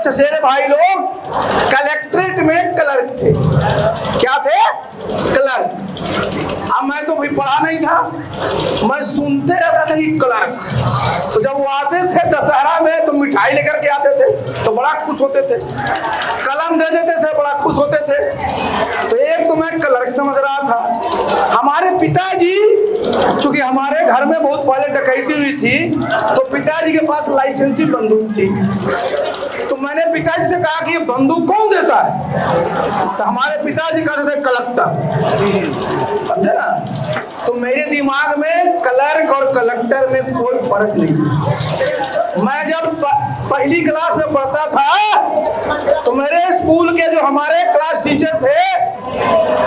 चचेरे भाई लोग कलेक्ट्रेट में क्लर्क थे। क्या थे? क्लर्क। अब मैं तो भाई पढ़ा नहीं था, मैं सुनते रहता था कि क्लर्क। तो जब वो आते थे दशहरा में तो मिठाई लेकर के आते थे, तो बड़ा खुश होते थे, कलम दे देते थे, बड़ा खुश होते थे। तो एक तो मैं क्लर्क समझ रहा था। हमारे पिताजी, चूंकि हमारे घर में बहुत पहले डकैती हुई थी, तो पिताजी के पास लाइसेंसी बंदूक थी। तो मैंने पिताजी से कहा कि ये बंदूक कौन देता है? तो हमारे पिताजी कहते थे कलेक्टर। समझे ना? तो मेरे दिमाग में क्लर्क और कलेक्टर में कोई फर्क नहीं था। मैं जब पहली क्लास में पढ़ता था तो मेरे स्कूल के जो हमारे क्लास टीचर थे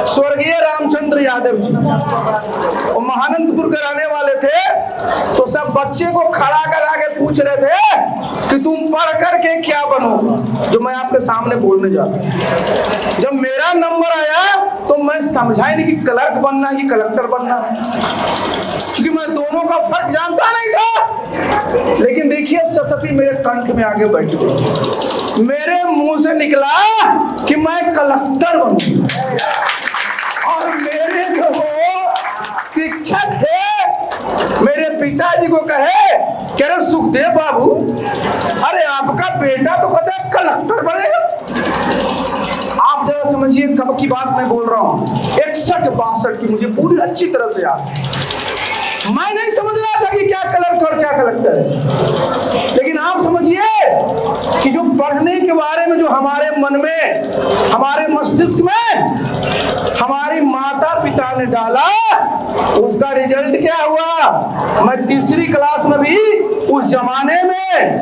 स्वर्गीय रामचंद्र यादव जी, वो महानंदपुर के रहने वाले थे। तो सब बच्चे को खड़ा करा के पूछ रहे थे कि तुम पढ़ करके क्या बनोगे, जो मैं आपके सामने बोलने जा रहा हूं। जब मेरा नंबर आया तो मैं समझा ही नहीं कि क्लर्क बनना है कि कलेक्टर बनना है, क्योंकि मैं दोनों का फर्क जानता नहीं था। लेकिन देखिए सरस्वती मेरे कंठ में आगे बैठ गई, मेरे मुंह से निकला कि मैं कलेक्टर बनूं। और मेरे जो शिक्षक थे मेरे पिताजी को कहे कि अरे सुखदेव बाबू, अरे आपका बेटा तो कहता है कलेक्टर बनेगा। आप जरा समझिए कब की बात मैं बोल रहा हूं, 61-62 की, मुझे पूरी अच्छी तरह से याद। मैं नहीं समझ रहा था कि क्या क्लर्क और क्या कलेक्टर है। लेकिन आप समझिए कि जो पढ़ने के बारे में जो हमारे मन में, हमारे मस्तिष्क में हमारी माता पिता ने डाला, उसका रिजल्ट क्या हुआ। मैं तीसरी क्लास में भी, उस जमाने में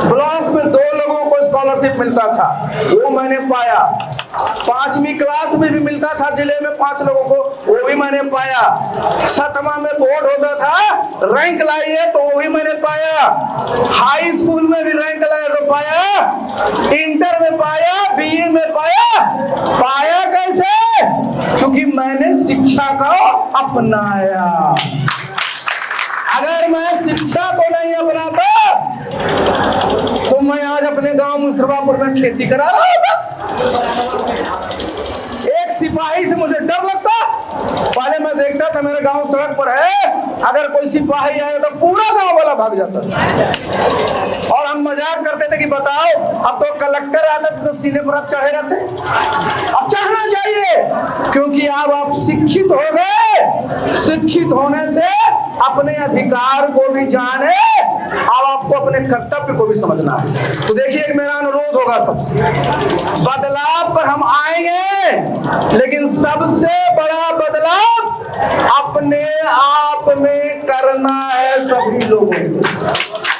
ब्लॉक में 2 लोगों को स्कॉलरशिप मिलता था, वो मैंने पाया। 5वीं क्लास में भी मिलता था जिले में 5 लोगों को, वो भी मैंने पाया। 7वां में बोर्ड होता था, रैंक लाइए, तो वो भी मैंने पाया। हाई स्कूल में भी रैंक लाए तो पाया, इंटर में पाया, बीए में पाया। पाया कैसे? क्योंकि मैंने शिक्षा को अपनाया। अगर मैं शिक्षा को नहीं अपनाता तो मैं आज अपने गांव मुस्तफापुर में खेती करा रहा होता। एक सिपाही से मुझे डर लगता। पहले मैं देखता था मेरे गांव सड़क पर है, अगर कोई सिपाही आया तो पूरा गांव वाला भाग जाता था। और हम मजाक करते थे कि बताओ, अब तो कलेक्टर आते थे तो सीने पर आप चढ़े रहते। अब चढ़ना चाहिए, क्योंकि अब आप शिक्षित हो गए। शिक्षित होने से अपने अधिकार को भी जाने, अब आपको अपने कर्तव्य को भी समझना है। तो देखिए, एक मेरा अनुरोध होगा सबसे, बदलाव पर हम आएंगे, लेकिन सबसे बड़ा बदलाव अपने आप में करना है सभी लोगों को।